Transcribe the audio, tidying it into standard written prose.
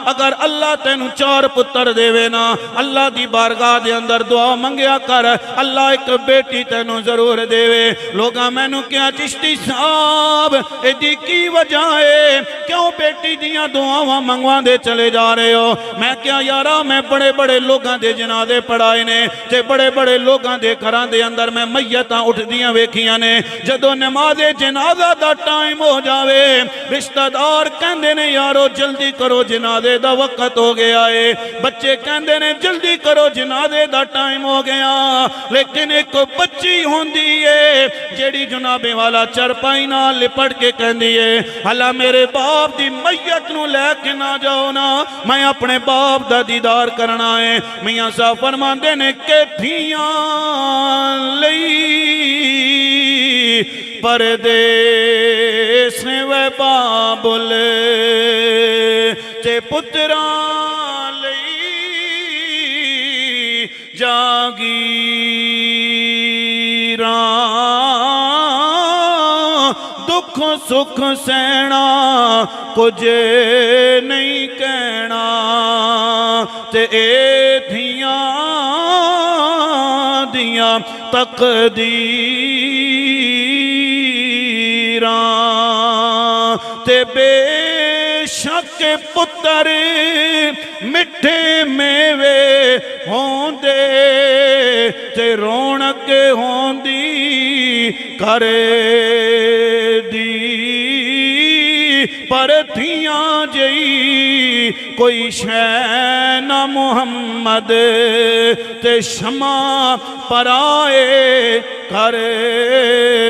अगर अल्लाह तेनू 4 पुत्र देवे ना, अल्लाह दी बारगाह दे अंदर दुआ मंगया कर, अल्लाह एक बेटी तेनू जरूर देवे। लोग मैनू क्या चिश्ती साहब इहदी की वजह है, क्यों बेटी दियां दुआवां मंगवांदे चले जा रहे हो? मैं क्या यारा, मैं बड़े बड़े लोगों के जनाजे पढ़ाए ने ते बड़े बड़े लोगों के घरां दे अंदर मैं मैयतां उठदियां वेखियां ने। जदों नमाज़े जनाजा दा टाइम हो जावे, रिश्तेदार कहंदे ने यारो जल्दी करो जनाजे दा वक्त हो गया है, बच्चे कहंदे ने जल्दी करो जनाजे दा टाइम हो गया। लेकिन एक बच्ची होंदी है जेड़ी जनाबे वाला चरपाई नाल लिपट के कहंदी है, हला मेरे बाप दी मैयत नू लैके ना जाओ ना, मैं अपने बाप दा दीदार करना है। मियां साहब फरमांदे ने कि धियां लई परदेस वे बाबुल ते पुत्रा लई जागीरा, दुख सुख सहना कुछ नहीं कहना, ते ए धियां दियां तकदीरां, ते बेशक पुत्र मिठे मेवे होंदे, ते रौनक होंदी करे दी, पर थियां जई कोई शै ना मुहम्मद, ते शमा पराए करे।